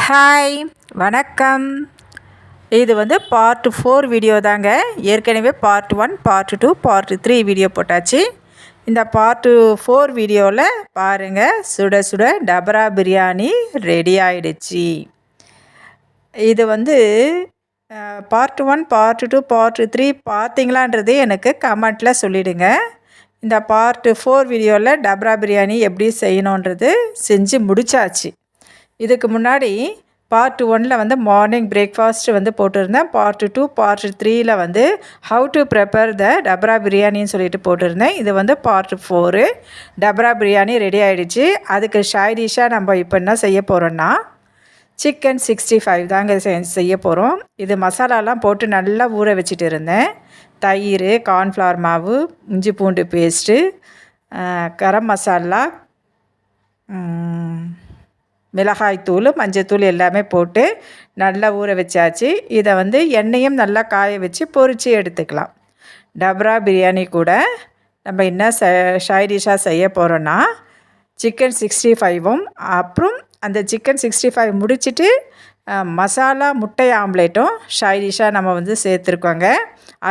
Hi வணக்கம். இது part 4 video தாங்க. ஏற்கனவே பார்ட் 1 பார்ட் 2 பார்ட் 3 வீடியோ போட்டாச்சு. இந்த பார்ட் 4 வீடியோவில் பாருங்கள், சுட சுட டபரா பிரியாணி ரெடி ஆகிடுச்சு. இது பார்ட் 1 பார்ட் 2 பார்ட் 3 பார்த்தீங்களான்றது எனக்கு கமெண்ட்டில் சொல்லிவிடுங்க. இந்த பார்ட் 4 வீடியோவில் டபரா பிரியாணி எப்படி செய்யணுன்றது செஞ்சு முடித்தாச்சு. இதுக்கு முன்னாடி பார்ட் 1ல் மார்னிங் பிரேக்ஃபாஸ்ட் போட்டிருந்தேன். பார்ட் 2 பார்ட் 3ல் ஹவு டு ப்ரிப்பேர் த டபரா பிரியாணின்னு சொல்லிட்டு போட்டிருந்தேன். இது பார்ட் 4 டபரா பிரியாணி ரெடி ஆகிடுச்சு. அதுக்கு சைடிஷாக நம்ம இப்போ என்ன செய்ய போகிறோன்னா சிக்கன் 65 தாங்க செய்ய போகிறோம். இது மசாலாலாம் போட்டு நல்லா ஊற வச்சுட்டு இருந்தேன். தயிர், கார்ன்ஃப்ளவர் மாவு, இஞ்சி பூண்டு பேஸ்ட்டு, கரம் மசாலா, மிளகாய்த்தூள், மஞ்சத்தூள் எல்லாமே போட்டு நல்லா ஊற வச்சாச்சு. இதை எண்ணெயும் நல்லா காய வச்சு பொரித்து எடுத்துக்கலாம். டபரா பிரியாணி கூட நம்ம என்ன சைடிஷாக செய்ய போகிறோன்னா சிக்கன் 65ம் அப்புறம் அந்த சிக்கன் 65 முடிச்சுட்டு மசாலா முட்டை ஆம்லேட்டும் சைடிஷாக நம்ம சேர்த்துருக்கோங்க.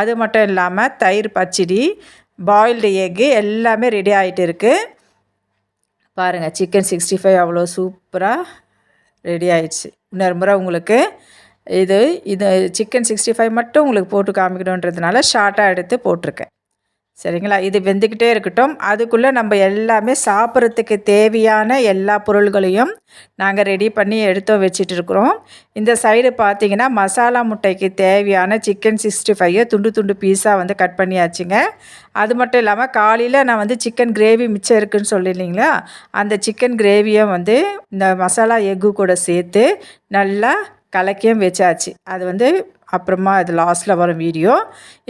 அது மட்டும் இல்லாமல் தயிர் பச்சடி, பாயில்டு எக்கு எல்லாமே ரெடி ஆகிட்டு இருக்குது. பாருங்கள், சிக்கன் 65 அவ்வளோ சூப்பராக ரெடி ஆகிடுச்சு. இன்னொரு முறை உங்களுக்கு இது சிக்கன் 65 மட்டும் உங்களுக்கு போட்டு காமிக்கணுன்றதுனால ஷார்ட்டாக எடுத்து போட்டிருக்கேன். சரிங்களா? இது வெந்துக்கிட்டே இருக்கட்டும். அதுக்குள்ளே நம்ம எல்லாமே சாப்பிட்றதுக்கு தேவையான எல்லா பொருள்களையும் நாங்கள் ரெடி பண்ணி எடுத்து வச்சிட்டு இருக்கிறோம். இந்த சைடு பார்த்திங்கன்னா மசாலா முட்டைக்கு தேவையான சிக்கன் 65 துண்டு துண்டு பீஸாக கட் பண்ணியாச்சுங்க. அது மட்டும் இல்லாமல் காலையில் நான் சிக்கன் கிரேவி மிச்சம் இருக்குதுன்னு சொல்லியிருந்தீங்களா, அந்த சிக்கன் கிரேவியை இந்த மசாலா எக்கு கூட சேர்த்து நல்லா கலக்கியும் வச்சாச்சு. அது அப்புறமா இது லாஸ்ட்டில் வரும் வீடியோ.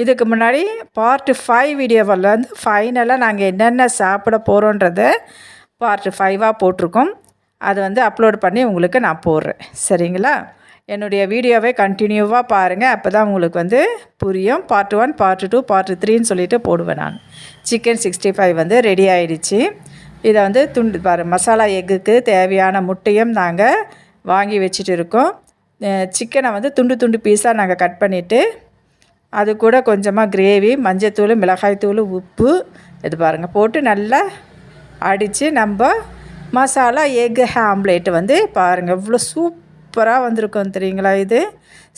இதுக்கு முன்னாடி பார்ட் 5 வீடியோவில் ஃபைனலாக நாங்கள் என்னென்ன சாப்பிட போகிறோன்றத பார்ட் 5ஆக போட்டிருக்கோம். அது அப்லோட் பண்ணி உங்களுக்கு நான் போடுறேன். சரிங்களா? என்னுடைய வீடியோவை கண்டினியூவாக பாருங்கள். அப்போ தான் உங்களுக்கு புரியும். பார்ட் 1 பார்ட் 2 பார்ட் 3ன்னு சொல்லிட்டு போடுவேன் நான். சிக்கன் 65 ரெடி ஆகிடுச்சு. இதை துண்டு மசாலா எக்குக்கு தேவையான முட்டையும் நாங்கள் வாங்கி வச்சுட்டு இருக்கோம். சிக்கனை துண்டு துண்டு பீஸாக நாங்கள் கட் பண்ணிவிட்டு அது கூட கொஞ்சமாக கிரேவி, மஞ்சத்தூள், மிளகாய்த்தூள், உப்பு இது பாருங்கள் போட்டு நல்லா அடித்து நம்ம மசாலா எக்கு ஆம்லேட் பாருங்கள் எவ்வளோ சூப்பராக வந்திருக்கும் தெரியுங்களா? இது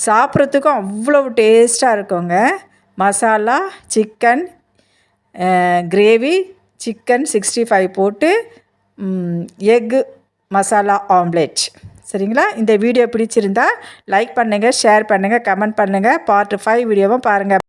சாப்பிட்றதுக்கும் அவ்வளோ டேஸ்ட்டாக இருக்குங்க. மசாலா சிக்கன் கிரேவி, சிக்கன் 65 போட்டு எக்கு மசாலா ஆம்லேட். சரிங்களா? இந்த வீடியோ பிடிச்சிருந்தா லைக் பண்ணுங்கள், ஷேர் பண்ணுங்கள், கமெண்ட் பண்ணுங்கள். பார்ட் 5 வீடியோவும் பாருங்கள்.